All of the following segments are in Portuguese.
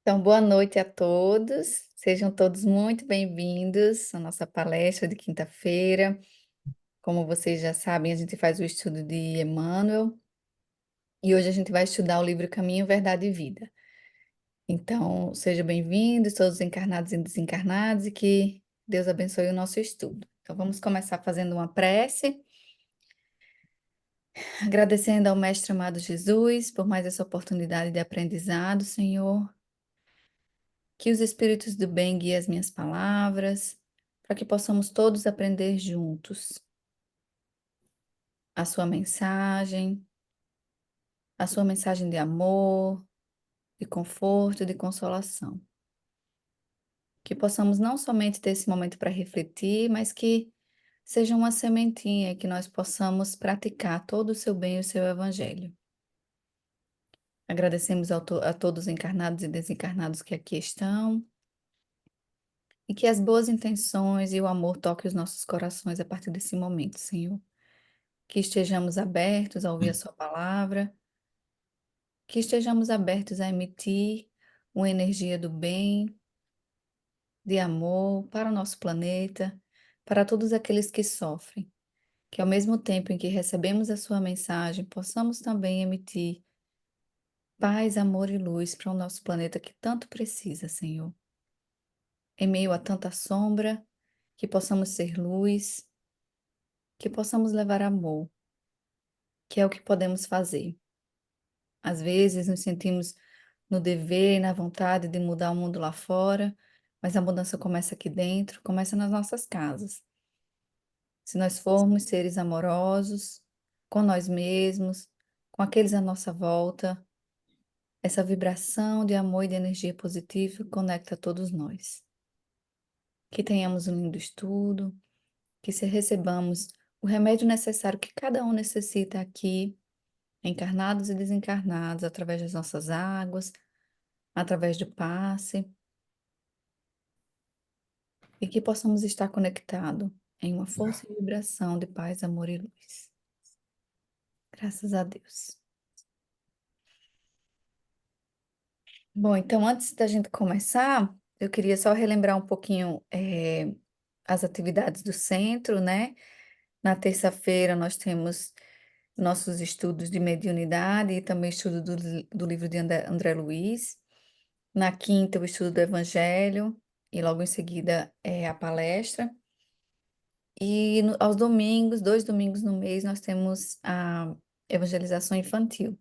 Então, boa noite a todos. Sejam todos muito bem-vindos à nossa palestra de quinta-feira. Como vocês já sabem, a gente faz o estudo de Emmanuel e hoje a gente vai estudar o livro Caminho, Verdade e Vida. Então, sejam bem-vindos, todos encarnados e desencarnados, e que Deus abençoe o nosso estudo. Então, vamos começar fazendo uma prece, agradecendo ao Mestre amado Jesus por mais essa oportunidade de aprendizado, Senhor. Que os Espíritos do bem guiem as minhas palavras, para que possamos todos aprender juntos a sua mensagem de amor, de conforto, de consolação. Que possamos não somente ter esse momento para refletir, mas que seja uma sementinha que nós possamos praticar todo o seu bem e o seu evangelho. Agradecemos a todos os encarnados e desencarnados que aqui estão, e que as boas intenções e o amor toquem os nossos corações a partir desse momento, Senhor. Que estejamos abertos a ouvir a Sua palavra, que estejamos abertos a emitir uma energia do bem, de amor para o nosso planeta, para todos aqueles que sofrem. Que ao mesmo tempo em que recebemos a Sua mensagem, possamos também emitir paz, amor e luz para o nosso planeta que tanto precisa, Senhor. Em meio a tanta sombra, que possamos ser luz, que possamos levar amor, que é o que podemos fazer. Às vezes nos sentimos no dever e na vontade de mudar o mundo lá fora, mas a mudança começa aqui dentro, começa nas nossas casas. Se nós formos seres amorosos com nós mesmos, com aqueles à nossa volta, essa vibração de amor e de energia positiva conecta todos nós. Que tenhamos um lindo estudo, que se recebamos o remédio necessário que cada um necessita aqui, encarnados e desencarnados, através das nossas águas, através do passe, e que possamos estar conectados em uma força e vibração de paz, amor e luz. Graças a Deus. Bom, então antes da gente começar, eu queria só relembrar um pouquinho as atividades do centro, né? Na terça-feira nós temos nossos estudos de mediunidade e também estudo do livro de André Luiz. Na quinta, o estudo do Evangelho e logo em seguida a palestra. E aos domingos, 2 domingos no mês, nós temos a evangelização infantil.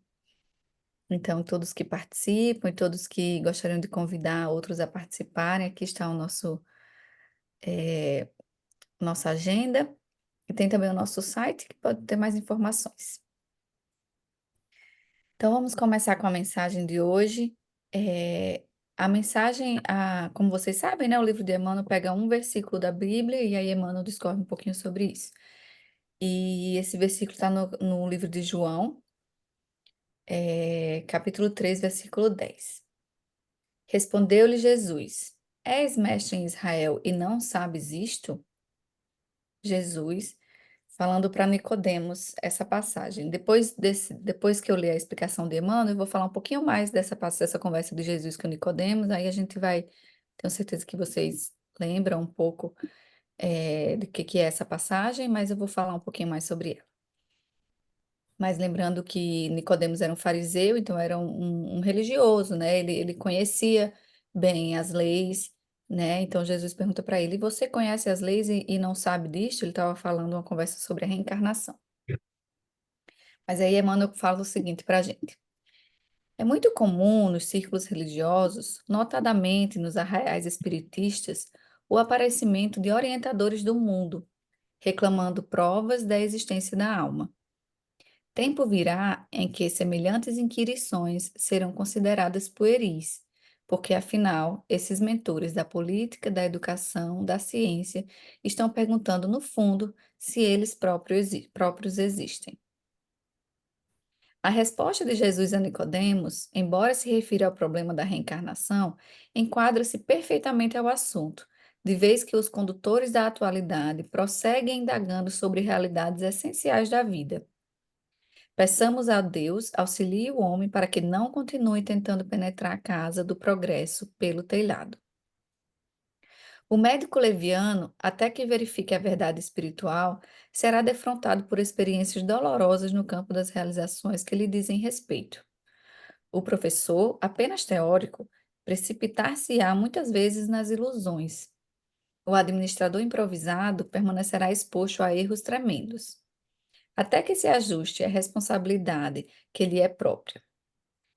Então, todos que participam e todos que gostariam de convidar outros a participarem, aqui está o nossa agenda. E tem também o nosso site, que pode ter mais informações. Então, vamos começar com a mensagem de hoje. A mensagem, como vocês sabem, né, o livro de Emmanuel pega um versículo da Bíblia e aí Emmanuel discorre um pouquinho sobre isso. E esse versículo está no livro de João, capítulo 3, versículo 10. Respondeu-lhe Jesus: És mestre em Israel e não sabes isto? Jesus, falando para Nicodemos essa passagem. Depois que eu ler a explicação de Emmanuel, eu vou falar um pouquinho mais dessa conversa de Jesus com Nicodemos, aí a gente vai, tenho certeza que vocês lembram um pouco do que é essa passagem, mas eu vou falar um pouquinho mais sobre ela. Mas lembrando que Nicodemos era um fariseu, então era um religioso, né? Ele conhecia bem as leis, né? Então Jesus pergunta para ele: você conhece as leis e não sabe disto? Ele estava falando uma conversa sobre a reencarnação. Mas aí Emmanuel fala o seguinte para a gente: é muito comum nos círculos religiosos, notadamente nos arraiais espiritistas, o aparecimento de orientadores do mundo, reclamando provas da existência da alma. Tempo virá em que semelhantes inquirições serão consideradas pueris, porque afinal, esses mentores da política, da educação, da ciência estão perguntando no fundo se eles próprios existem. A resposta de Jesus a Nicodemos, embora se refira ao problema da reencarnação, enquadra-se perfeitamente ao assunto, de vez que os condutores da atualidade prosseguem indagando sobre realidades essenciais da vida. Peçamos a Deus, auxilie o homem para que não continue tentando penetrar a casa do progresso pelo telhado. O médico leviano, até que verifique a verdade espiritual, será defrontado por experiências dolorosas no campo das realizações que lhe dizem respeito. O professor, apenas teórico, precipitar-se-á muitas vezes nas ilusões. O administrador improvisado permanecerá exposto a erros tremendos, até que se ajuste à responsabilidade que lhe é própria.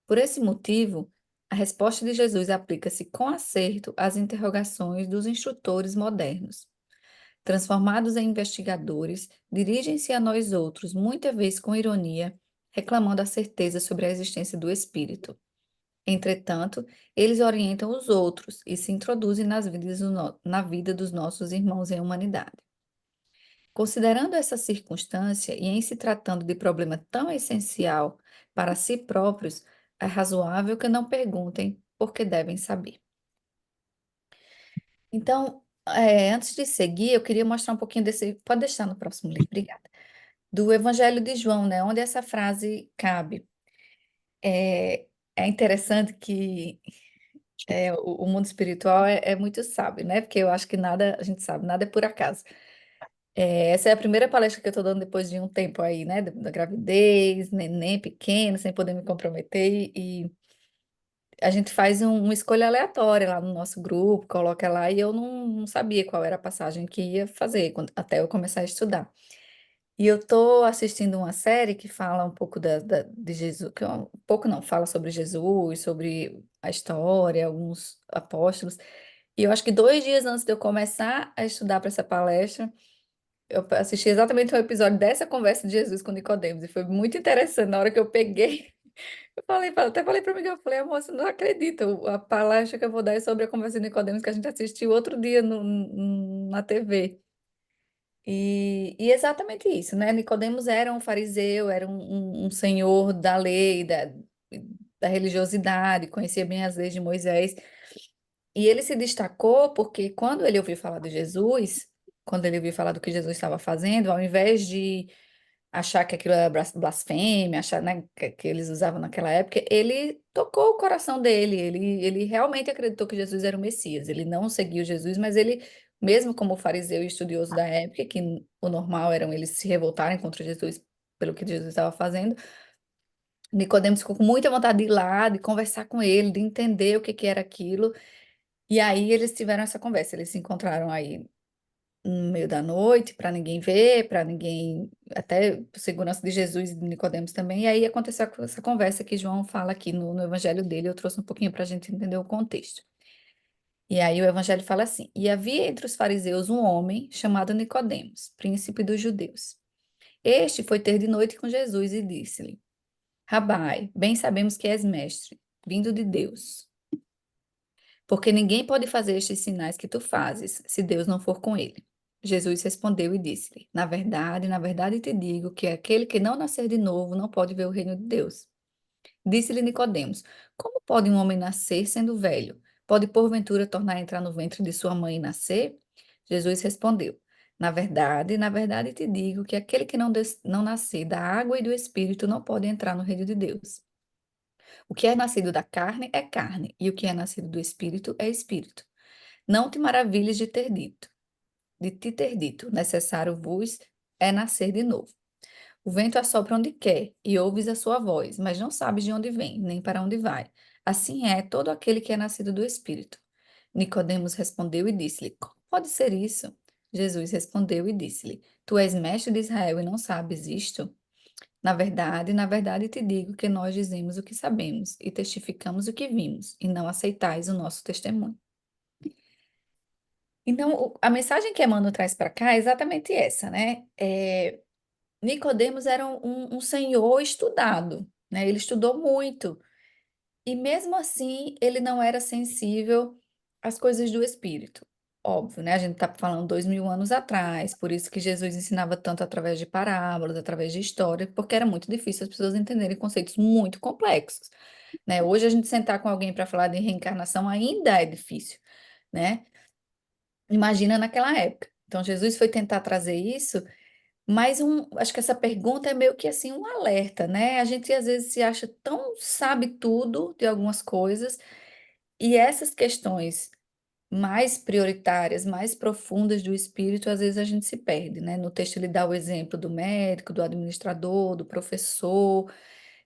Por esse motivo, a resposta de Jesus aplica-se com acerto às interrogações dos instrutores modernos. Transformados em investigadores, dirigem-se a nós outros, muitas vezes com ironia, reclamando a certeza sobre a existência do Espírito. Entretanto, eles orientam os outros e se introduzem na vida dos nossos irmãos em humanidade. Considerando essa circunstância e em se tratando de problema tão essencial para si próprios, é razoável que não perguntem porque devem saber. Então, antes de seguir, eu queria mostrar um pouquinho desse. Pode deixar no próximo livro, obrigada. Do Evangelho de João, né? Onde essa frase cabe. É, é interessante que o mundo espiritual é muito sábio, né? Porque eu acho que nada, a gente sabe, nada é por acaso. Essa é a primeira palestra que eu estou dando depois de um tempo aí, né? Da gravidez, neném pequeno, sem poder me comprometer. E a gente faz uma escolha aleatória lá no nosso grupo, coloca lá, e eu não sabia qual era a passagem que ia fazer até eu começar a estudar. E eu estou assistindo uma série que fala um pouco de Jesus, que um pouco não, fala sobre Jesus, sobre a história, alguns apóstolos. E eu acho que 2 dias antes de eu começar a estudar para essa palestra, eu assisti exatamente um episódio dessa conversa de Jesus com Nicodemos, e foi muito interessante. Na hora que eu peguei, eu até falei para Miguel, eu falei, amor, você não acredita, a palestra que eu vou dar é sobre a conversa de Nicodemos que a gente assistiu outro dia na TV. E exatamente isso, né? Nicodemos era um fariseu, era um senhor da lei, da religiosidade, conhecia bem as leis de Moisés. E ele se destacou porque quando ele ouviu falar de Jesus, quando ele ouviu falar do que Jesus estava fazendo, ao invés de achar que aquilo era blasfêmia, achar, né, que eles usavam naquela época, ele tocou o coração dele, ele realmente acreditou que Jesus era o Messias. Ele não seguiu Jesus, mas ele, mesmo como fariseu e estudioso da época, que o normal eram eles se revoltarem contra Jesus pelo que Jesus estava fazendo, Nicodemos ficou com muita vontade de ir lá, de conversar com ele, de entender o que que era aquilo. E aí eles tiveram essa conversa, eles se encontraram aí no meio da noite, para ninguém ver, para ninguém, até por segurança de Jesus e de Nicodemos também. E aí aconteceu essa conversa que João fala aqui no evangelho dele, eu trouxe um pouquinho para a gente entender o contexto. E aí o evangelho fala assim: E havia entre os fariseus um homem chamado Nicodemos, príncipe dos judeus. Este foi ter de noite com Jesus e disse-lhe: Rabai, bem sabemos que és mestre, vindo de Deus. Porque ninguém pode fazer estes sinais que tu fazes, se Deus não for com ele. Jesus respondeu e disse-lhe: na verdade te digo que aquele que não nascer de novo não pode ver o reino de Deus. Disse-lhe Nicodemos: Como pode um homem nascer sendo velho? Pode porventura tornar a entrar no ventre de sua mãe e nascer? Jesus respondeu: na verdade te digo que aquele que não nascer da água e do espírito não pode entrar no reino de Deus. O que é nascido da carne, e o que é nascido do espírito é espírito. Não te maravilhes de te ter dito, necessário vos é nascer de novo. O vento assopra onde quer, e ouves a sua voz, mas não sabes de onde vem, nem para onde vai. Assim é todo aquele que é nascido do Espírito. Nicodemos respondeu e disse-lhe: Como pode ser isso? Jesus respondeu e disse-lhe: Tu és mestre de Israel e não sabes isto? Na verdade te digo que nós dizemos o que sabemos e testificamos o que vimos, e não aceitais o nosso testemunho. Então, a mensagem que Emmanuel traz para cá é exatamente essa, né? Nicodemos era um senhor estudado, né? Ele estudou muito. E mesmo assim, ele não era sensível às coisas do espírito. Óbvio, né? A gente está falando 2000 anos atrás, por isso que Jesus ensinava tanto através de parábolas, através de história, porque era muito difícil as pessoas entenderem conceitos muito complexos, né? Hoje a gente sentar com alguém para falar de reencarnação ainda é difícil, né? Imagina naquela época. Então, Jesus foi tentar trazer isso Mas acho que essa pergunta é meio que assim um alerta, né? A gente às vezes se acha tão sabe tudo de algumas coisas, e essas questões mais prioritárias, mais profundas do espírito, às vezes a gente se perde, né? No texto ele dá o exemplo do médico, do administrador, do professor,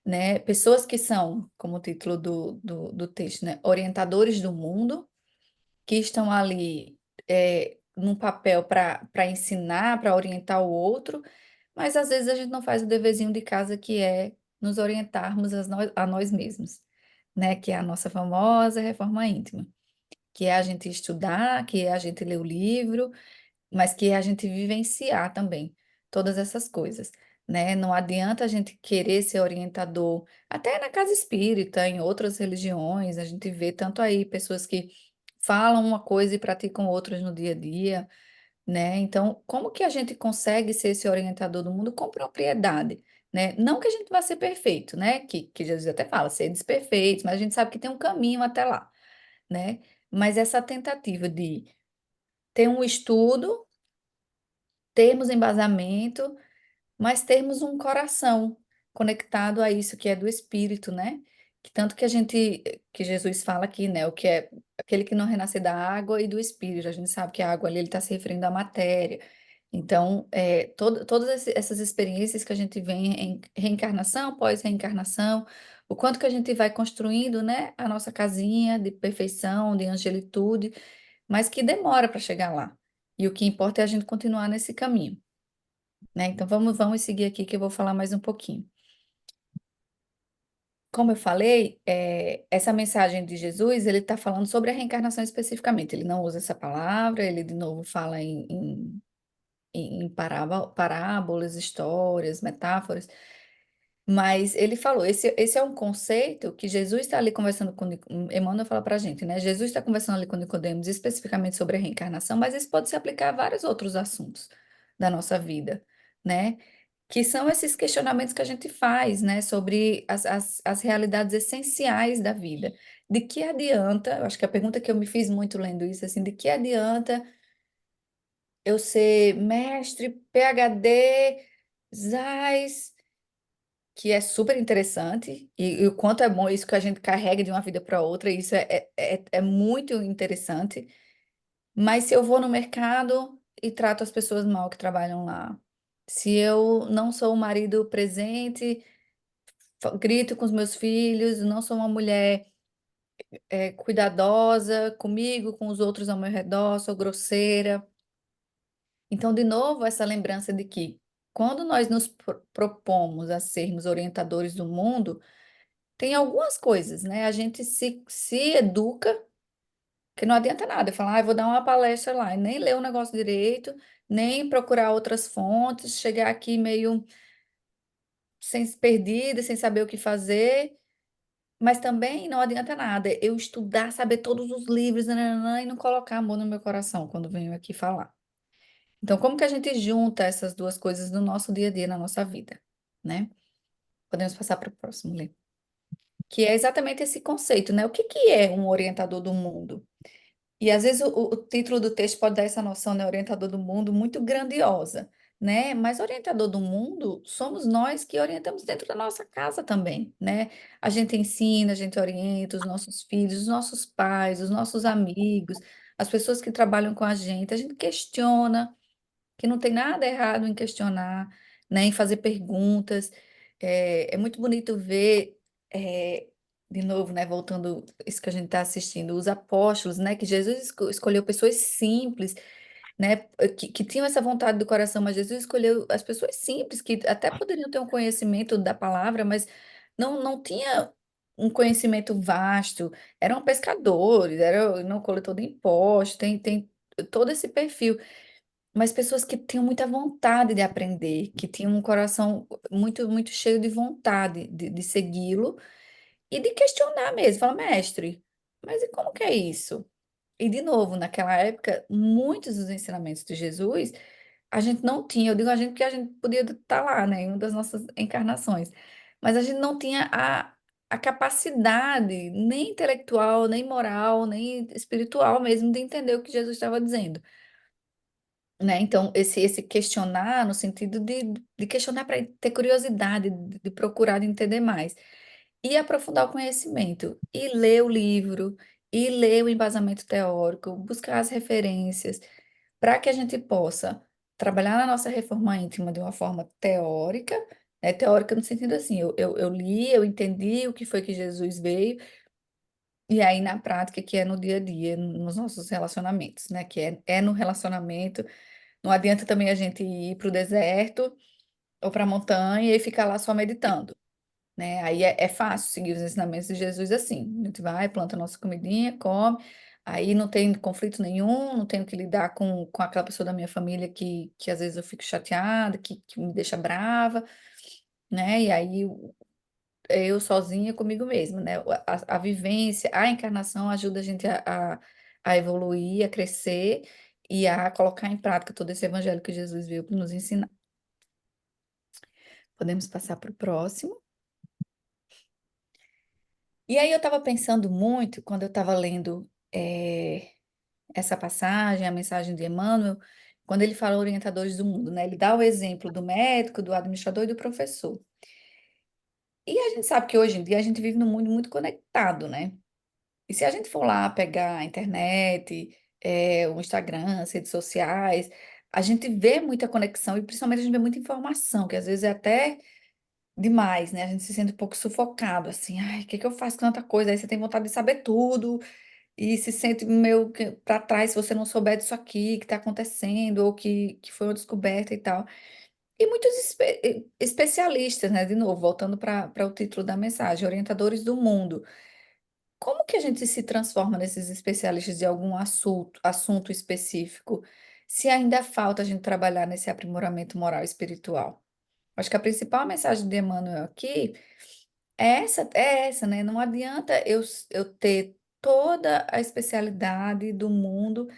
né? Pessoas que são, como o título do texto, né? Orientadores do mundo, que estão ali num papel para ensinar, para orientar o outro, mas às vezes a gente não faz o deverzinho de casa que é nos orientarmos a nós mesmos, né? Que é a nossa famosa reforma íntima, que é a gente estudar, que é a gente ler o livro, mas que é a gente vivenciar também todas essas coisas, né? Não adianta a gente querer ser orientador, até na casa espírita, em outras religiões, a gente vê tanto aí pessoas que falam uma coisa e praticam outras no dia a dia, né? Então, como que a gente consegue ser esse orientador do mundo com propriedade, né? Não que a gente vá ser perfeito, né? Que Jesus até fala, ser desperfeito, mas a gente sabe que tem um caminho até lá, né? Mas essa tentativa de ter um estudo, termos embasamento, mas termos um coração conectado a isso que é do espírito, né? Que tanto que que Jesus fala aqui, né? O que é aquele que não renascer da água e do espírito. A gente sabe que a água ali ele está se referindo à matéria. Então, todas essas experiências que a gente vem em reencarnação, pós-reencarnação, o quanto que a gente vai construindo, né? A nossa casinha de perfeição, de angelitude, mas que demora para chegar lá. E o que importa é a gente continuar nesse caminho, né? Então vamos seguir aqui que eu vou falar mais um pouquinho. Como eu falei, essa mensagem de Jesus, ele está falando sobre a reencarnação especificamente. Ele não usa essa palavra, ele de novo fala em parábolas, histórias, metáforas. Mas ele falou, esse é um conceito que Jesus está ali conversando com Emmanuel fala para a gente, né? Jesus está conversando ali com Nicodemos especificamente sobre a reencarnação, mas isso pode se aplicar a vários outros assuntos da nossa vida, né? Que são esses questionamentos que a gente faz, né? Sobre as realidades essenciais da vida. De que adianta, eu acho que a pergunta que eu me fiz muito lendo isso, assim, de que adianta eu ser mestre, PhD, ZAIS, que é super interessante, e o quanto é bom isso que a gente carrega de uma vida para outra, isso é muito interessante. Mas se eu vou no mercado e trato as pessoas mal que trabalham lá, se eu não sou um marido presente, grito com os meus filhos, não sou uma mulher cuidadosa comigo, com os outros ao meu redor, sou grosseira. Então, de novo, essa lembrança de que quando nós nos propomos a sermos orientadores do mundo, tem algumas coisas, né? A gente se educa, que não adianta nada. Eu falar, eu vou dar uma palestra lá, e nem ler o negócio direito, nem procurar outras fontes, chegar aqui meio sem perdida, sem saber o que fazer. Mas também não adianta nada eu estudar, saber todos os livros, nananã, e não colocar amor no meu coração quando venho aqui falar. Então, como que a gente junta essas duas coisas no nosso dia a dia, na nossa vida, né? Podemos passar para o próximo, Lê. Que é exatamente esse conceito, né? O que que é um orientador do mundo? E às vezes o título do texto pode dar essa noção, né? Orientador do mundo muito grandiosa, né? Mas orientador do mundo somos nós que orientamos dentro da nossa casa também, né? A gente ensina, a gente orienta os nossos filhos, os nossos pais, os nossos amigos, as pessoas que trabalham com a gente questiona, que não tem nada errado em questionar, né, em fazer perguntas. É muito bonito ver, é, de novo, né, voltando isso que a gente está assistindo, os apóstolos, né, que Jesus escolheu pessoas simples, né, que tinham essa vontade do coração, mas Jesus escolheu as pessoas simples, que até poderiam ter um conhecimento da palavra, mas não tinha um conhecimento vasto, eram pescadores, eram não coletor de impostos, tem todo esse perfil, mas pessoas que tinham muita vontade de aprender, que tinham um coração muito cheio de vontade de segui-lo e de questionar mesmo. Fala, mestre, mas e como que é isso? E, de novo, naquela época, muitos dos ensinamentos de Jesus a gente não tinha. Eu digo a gente porque a gente podia estar lá, né, em uma das nossas encarnações, mas a gente não tinha a capacidade, nem intelectual, nem moral, nem espiritual mesmo, de entender o que Jesus estava dizendo. né? Então, esse questionar no sentido de questionar para ter curiosidade, de procurar entender mais. E aprofundar o conhecimento, e ler o livro, e ler o embasamento teórico, buscar as referências, para que a gente possa trabalhar na nossa reforma íntima de uma forma teórica, né? Teórica no sentido assim, eu li, eu entendi o que foi que Jesus veio, e aí na prática, que é no dia a dia, nos nossos relacionamentos, né? Que é no relacionamento. Não adianta também a gente ir para o deserto ou para a montanha e ficar lá só meditando, né? Aí é fácil seguir os ensinamentos de Jesus assim. A gente vai, planta a nossa comidinha, come, aí não tem conflito nenhum, não tenho que lidar com aquela pessoa da minha família que às vezes eu fico chateada, que me deixa brava, né? E aí eu sozinha comigo mesma, né? A vivência, a encarnação ajuda a gente a evoluir, a crescer e a colocar em prática todo esse evangelho que Jesus veio para nos ensinar. Podemos passar para o próximo. E aí eu estava pensando muito, quando eu estava lendo essa passagem, a mensagem de Emmanuel, quando ele fala orientadores do mundo, né? Ele dá o exemplo do médico, do administrador e do professor. E a gente sabe que hoje em dia a gente vive num mundo muito conectado, né? E se a gente for lá pegar a internet, o Instagram, as redes sociais, a gente vê muita conexão e principalmente a gente vê muita informação, que às vezes é até demais, né? A gente se sente um pouco sufocado, assim, ai, o que que eu faço com tanta coisa? Aí você tem vontade de saber tudo e se sente meio para trás se você não souber disso aqui que está acontecendo ou que foi uma descoberta e tal. E muitos especialistas, né? De novo, voltando para o título da mensagem, orientadores do mundo. Como que a gente se transforma nesses especialistas de algum assunto específico, se ainda falta a gente trabalhar nesse aprimoramento moral e espiritual? Acho que a principal mensagem de Emmanuel aqui é essa, né? Não adianta eu ter toda a especialidade do mundo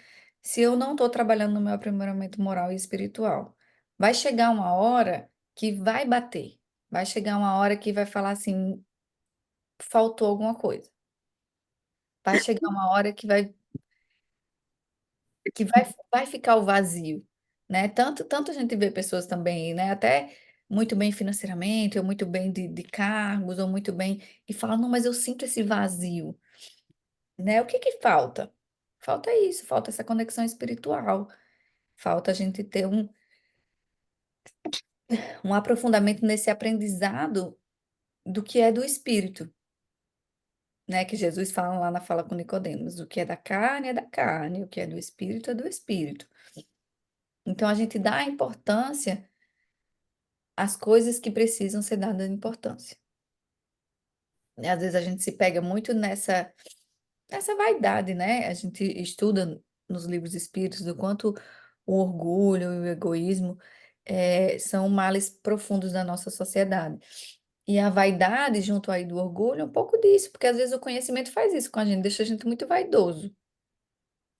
se eu não estou trabalhando no meu aprimoramento moral e espiritual. Vai chegar uma hora que vai bater, vai chegar uma hora que vai falar assim, faltou alguma coisa. Vai chegar uma hora que vai ficar o vazio, né? Tanto a gente vê pessoas também, né? Até muito bem financeiramente, ou muito bem de cargos, ou muito bem, e fala, não, mas eu sinto esse vazio, né? O que que falta? Falta isso, falta essa conexão espiritual, falta a gente ter um aprofundamento nesse aprendizado do que é do espírito, né? Que Jesus fala lá na fala com Nicodemos, o que é da carne, o que é do espírito é do espírito. Então a gente dá importância as coisas que precisam ser dadas importância. E às vezes a gente se pega muito nessa vaidade, né? A gente estuda nos livros espíritos do quanto o orgulho e o egoísmo são males profundos da nossa sociedade. E a vaidade, junto aí do orgulho, é um pouco disso, porque às vezes o conhecimento faz isso com a gente, deixa a gente muito vaidoso,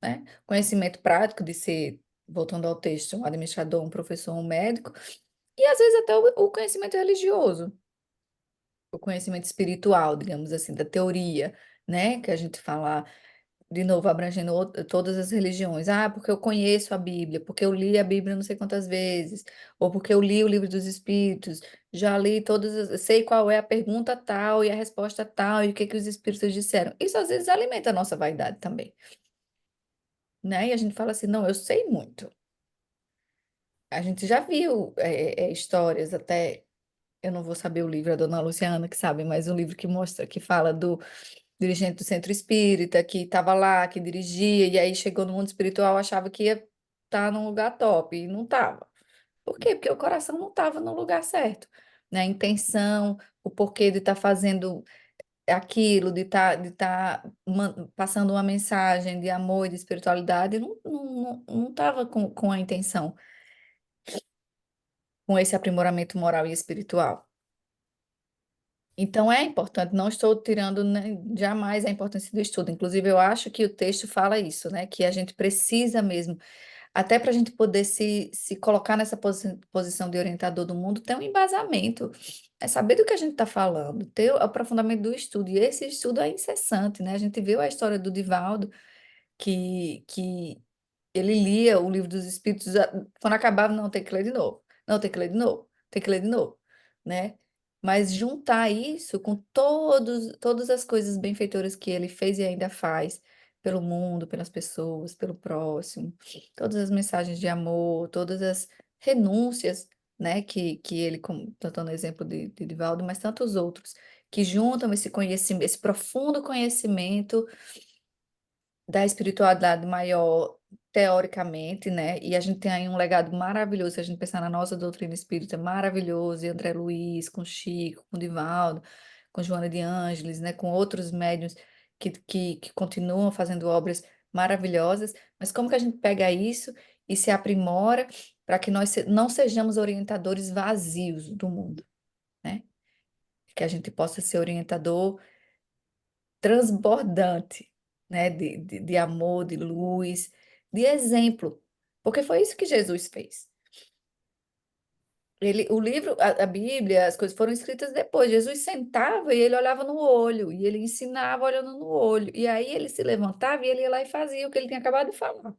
né? Conhecimento prático de ser, voltando ao texto, um administrador, um professor, um médico, e às vezes até o conhecimento religioso. O conhecimento espiritual, digamos assim, da teoria, né? Que a gente fala, de novo, abrangendo todas as religiões. Ah, porque eu conheço a Bíblia, porque eu li a Bíblia não sei quantas vezes, ou porque eu li o livro dos Espíritos, já li sei qual é a pergunta tal e a resposta tal, e o que que os Espíritos disseram. Isso às vezes alimenta a nossa vaidade também, né? E a gente fala assim, não, eu sei muito. A gente já viu histórias até. Eu não vou saber o livro, a dona Luciana que sabe, mas um livro que mostra, que fala do dirigente do centro espírita, que estava lá, que dirigia, e aí chegou no mundo espiritual, achava que ia estar num lugar top, e não estava. Por quê? Porque o coração não estava no lugar certo, né? A intenção, o porquê de estar fazendo aquilo, de estar passando uma mensagem de amor e de espiritualidade, não estava com a intenção, com esse aprimoramento moral e espiritual. Então é importante, não estou tirando jamais a importância do estudo. Inclusive, eu acho que o texto fala isso, né? Que a gente precisa mesmo, até para a gente poder se colocar nessa posição de orientador do mundo, ter um embasamento, é saber do que a gente está falando, ter o aprofundamento do estudo. E esse estudo é incessante, né? A gente viu a história do Divaldo, que Ele lia o livro dos Espíritos, quando acabava, não, tem que ler de novo. Não, tem que ler de novo. Tem que ler de novo, né? Mas juntar isso com todas as coisas benfeitoras que ele fez e ainda faz pelo mundo, pelas pessoas, pelo próximo, todas as mensagens de amor, todas as renúncias, né, que ele, como tanto no exemplo de Divaldo, mas tantos outros, que juntam esse conhecimento, esse profundo conhecimento da espiritualidade maior, teoricamente, né? E a gente tem aí um legado maravilhoso, se a gente pensar na nossa doutrina espírita, maravilhoso, e André Luiz, com Chico, com Divaldo, com Joana de Ângeles, né? Com outros médiuns que continuam fazendo obras maravilhosas, mas como que a gente pega isso e se aprimora para que nós não sejamos orientadores vazios do mundo, né? Que a gente possa ser orientador transbordante, né, de amor, de luz, de exemplo, porque foi isso que Jesus fez. O livro, a Bíblia, as coisas foram escritas depois. Jesus sentava e ele olhava no olho, e ele ensinava olhando no olho. E aí ele se levantava e ele ia lá e fazia o que ele tinha acabado de falar.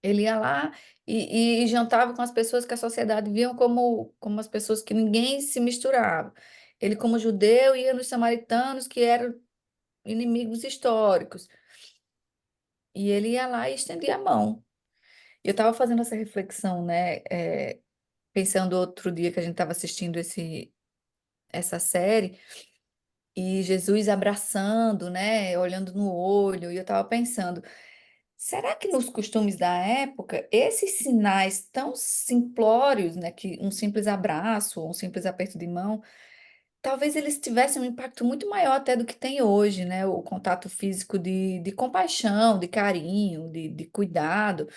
Ele ia lá e jantava com as pessoas que a sociedade viam como as pessoas que ninguém se misturava. Ele, como judeu, ia nos samaritanos, que eram inimigos históricos. E ele ia lá e estendia a mão. Eu estava fazendo essa reflexão, né? Pensando outro dia que a gente estava assistindo essa série, e Jesus abraçando, né? Olhando no olho, e eu estava pensando, será que nos costumes da época, esses sinais tão simplórios, né? Que um simples abraço, um simples aperto de mão, talvez eles tivessem um impacto muito maior até do que tem hoje, né? O contato físico de compaixão, de carinho, de cuidado,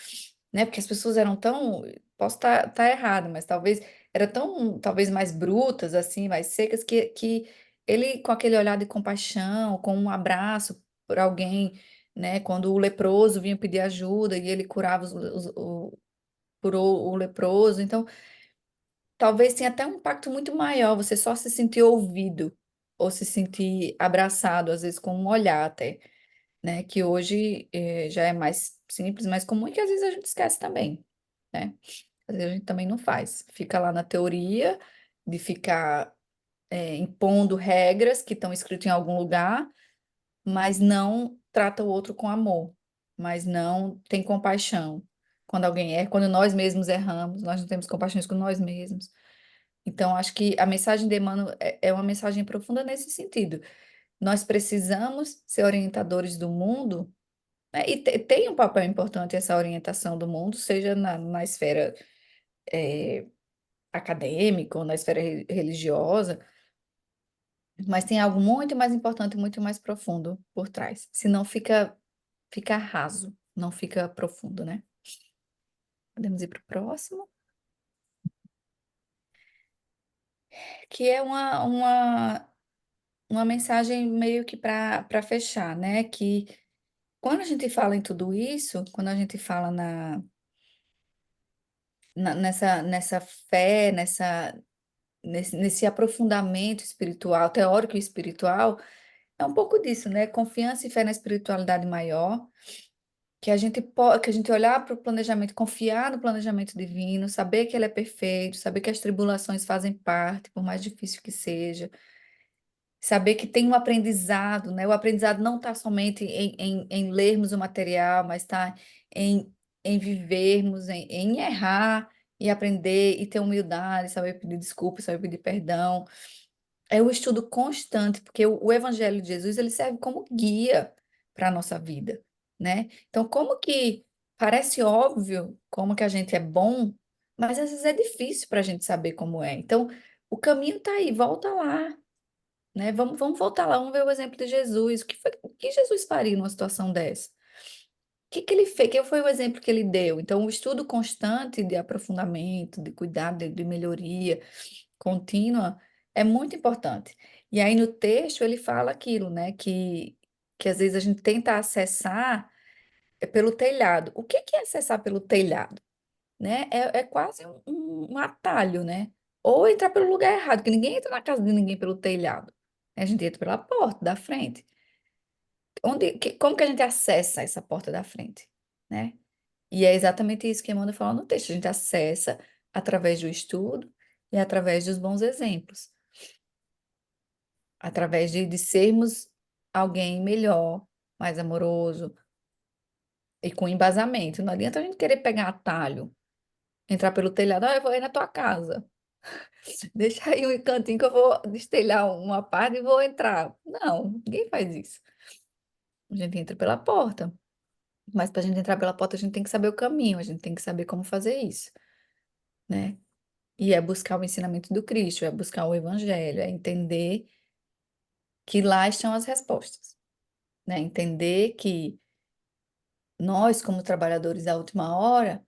né? Porque as pessoas eram tão, posso estar errado, mas talvez eram tão, talvez mais brutas, assim, mais secas, que ele, com aquele olhar de compaixão, com um abraço por alguém, né? Quando o leproso vinha pedir ajuda e ele curava curou o leproso, então talvez tenha até um impacto muito maior, você só se sentir ouvido ou se sentir abraçado, às vezes com um olhar até, né? Que hoje já é mais simples, mais comum e que às vezes a gente esquece também, né? Às vezes a gente também não faz. Fica lá na teoria de ficar impondo regras que estão escritas em algum lugar, mas não trata o outro com amor, mas não tem compaixão. Quando alguém erra, quando nós mesmos erramos, nós não temos compaixão com nós mesmos. Então, acho que a mensagem de Emmanuel é uma mensagem profunda nesse sentido. Nós precisamos ser orientadores do mundo, né? E tem um papel importante essa orientação do mundo, seja na esfera eh, acadêmica ou na esfera religiosa, mas tem algo muito mais importante, muito mais profundo por trás. Senão fica raso, não fica profundo, né? Podemos ir para o próximo, que é uma mensagem meio que para fechar, né? Que quando a gente fala em tudo isso, quando a gente fala nessa fé, nesse aprofundamento espiritual, teórico e espiritual, é um pouco disso, né? Confiança e fé na espiritualidade maior, que a gente olhar para o planejamento, confiar no planejamento divino, saber que ele é perfeito, saber que as tribulações fazem parte, por mais difícil que seja. Saber que tem um aprendizado, né? O aprendizado não está somente em lermos o material, mas está em, em vivermos, em errar e aprender e ter humildade, saber pedir desculpa, saber pedir perdão. É o estudo constante, porque o Evangelho de Jesus ele serve como guia para a nossa vida, né? Então, como que parece óbvio como que a gente é bom, mas às vezes é difícil para a gente saber como é. Então, o caminho está aí, volta lá, né? Vamos voltar lá, vamos ver o exemplo de Jesus. O que Jesus faria numa situação dessa? O que ele fez? Que foi o exemplo que ele deu? Então, o estudo constante de aprofundamento, de cuidado, de melhoria contínua é muito importante. E aí no texto ele fala aquilo, né? Que às vezes a gente tenta acessar pelo telhado. O que é acessar pelo telhado? Né? É quase um atalho, né? Ou entrar pelo lugar errado, que ninguém entra na casa de ninguém pelo telhado. A gente entra pela porta da frente. Como que a gente acessa essa porta da frente, né? E é exatamente isso que Emmanuel fala no texto. A gente acessa através do estudo e através dos bons exemplos, através de sermos alguém melhor, mais amoroso e com embasamento. Não adianta a gente querer pegar atalho, entrar pelo telhado, eu vou ir na tua casa. Deixa aí um cantinho que eu vou destelhar uma parte e vou entrar. Não, ninguém faz isso. A gente entra pela porta. Mas para a gente entrar pela porta, a gente tem que saber o caminho, a gente tem que saber como fazer isso, né? E é buscar o ensinamento do Cristo, é buscar o Evangelho, é entender que lá estão as respostas, né? Entender que nós, como trabalhadores da última hora,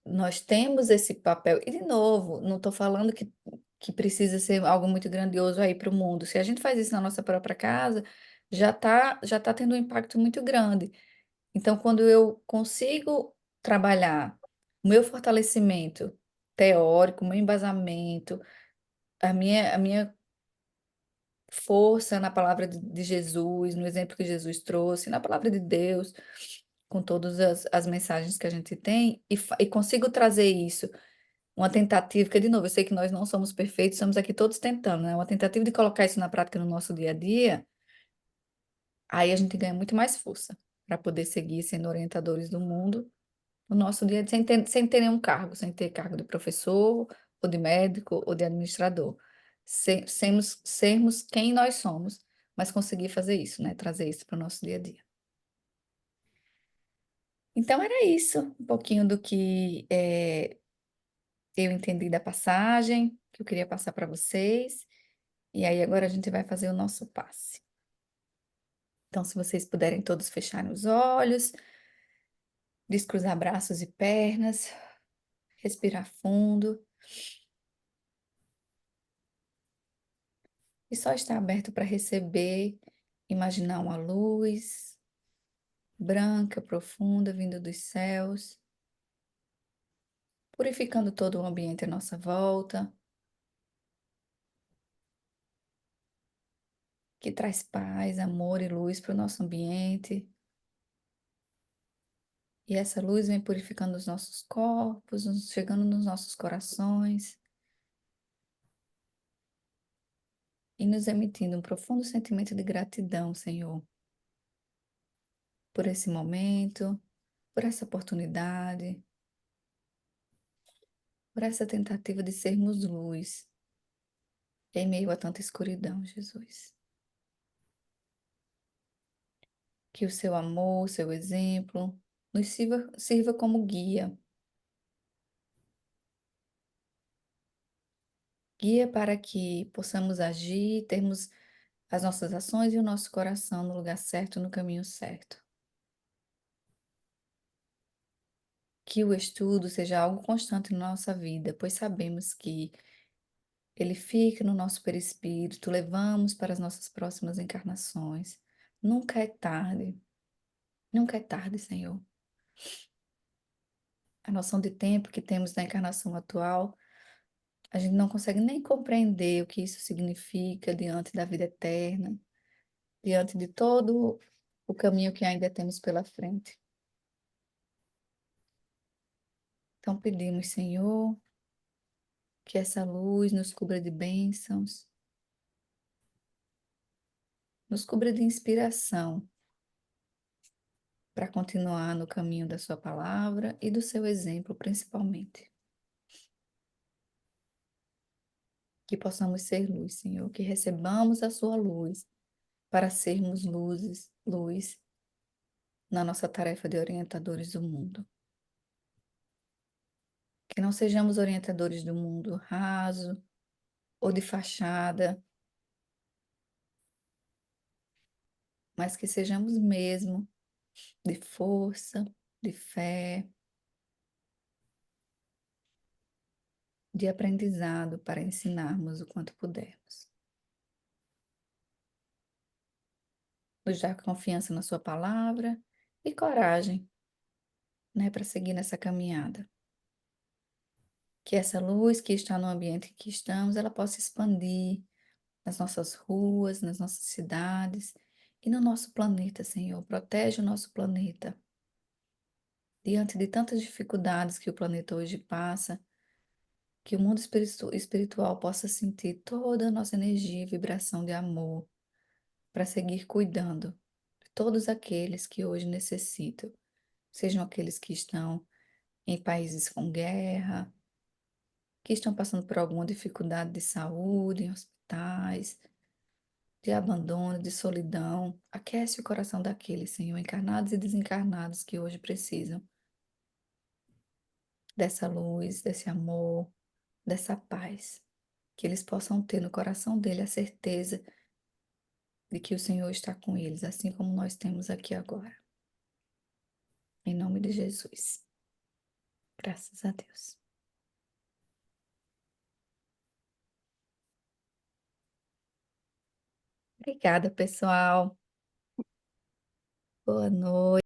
nós temos esse papel. E, de novo, não estou falando que precisa ser algo muito grandioso aí para o mundo. Se a gente faz isso na nossa própria casa, já tá tendo um impacto muito grande. Então, quando eu consigo trabalhar o meu fortalecimento teórico, o meu embasamento, a minha força na palavra de Jesus, no exemplo que Jesus trouxe, na palavra de Deus, com todas as mensagens que a gente tem, e consigo trazer isso, uma tentativa, que, de novo, eu sei que nós não somos perfeitos, estamos aqui todos tentando, né? Uma tentativa de colocar isso na prática no nosso dia a dia, aí a gente ganha muito mais força para poder seguir sendo orientadores do mundo no nosso dia, sem ter nenhum cargo, sem ter cargo de professor, ou de médico, ou de administrador. Sermos quem nós somos, mas conseguir fazer isso, né? Trazer isso para o nosso dia a dia. Então, era isso, um pouquinho do que eu entendi da passagem, que eu queria passar para vocês. E aí, agora a gente vai fazer o nosso passe. Então, se vocês puderem todos fecharem os olhos, descruzar braços e pernas, respirar fundo. E só estar aberto para receber, imaginar uma luz branca, profunda, vindo dos céus, purificando todo o ambiente à nossa volta, que traz paz, amor e luz para o nosso ambiente. E essa luz vem purificando os nossos corpos, chegando nos nossos corações e nos emitindo um profundo sentimento de gratidão, Senhor, por esse momento, por essa oportunidade, por essa tentativa de sermos luz em meio a tanta escuridão, Jesus. Que o seu amor, o seu exemplo, nos sirva como guia. Guia para que possamos agir, termos as nossas ações e o nosso coração no lugar certo, no caminho certo. Que o estudo seja algo constante na nossa vida, pois sabemos que ele fica no nosso perispírito, levamos para as nossas próximas encarnações. Nunca é tarde, nunca é tarde, Senhor. A noção de tempo que temos na encarnação atual, a gente não consegue nem compreender o que isso significa diante da vida eterna, diante de todo o caminho que ainda temos pela frente. Então pedimos, Senhor, que essa luz nos cubra de bênçãos, nos cubra de inspiração para continuar no caminho da Sua palavra e do seu exemplo, principalmente. Que possamos ser luz, Senhor, que recebamos a Sua luz para sermos luz na nossa tarefa de orientadores do mundo. Que não sejamos orientadores do mundo raso ou de fachada, mas que sejamos mesmo de força, de fé, de aprendizado para ensinarmos o quanto pudermos. Nos dar confiança na Sua palavra e coragem, né, para seguir nessa caminhada. Que essa luz que está no ambiente em que estamos, ela possa expandir nas nossas ruas, nas nossas cidades, E no nosso planeta, Senhor, protege o nosso planeta. Diante de tantas dificuldades que o planeta hoje passa, que o mundo espiritual possa sentir toda a nossa energia e vibração de amor para seguir cuidando de todos aqueles que hoje necessitam, sejam aqueles que estão em países com guerra, que estão passando por alguma dificuldade de saúde, em hospitais, de abandono, de solidão. Aquece o coração daqueles, Senhor, encarnados e desencarnados que hoje precisam dessa luz, desse amor, dessa paz. Que eles possam ter no coração dele a certeza de que o Senhor está com eles, assim como nós temos aqui agora. Em nome de Jesus. Graças a Deus. Obrigada, pessoal. Boa noite.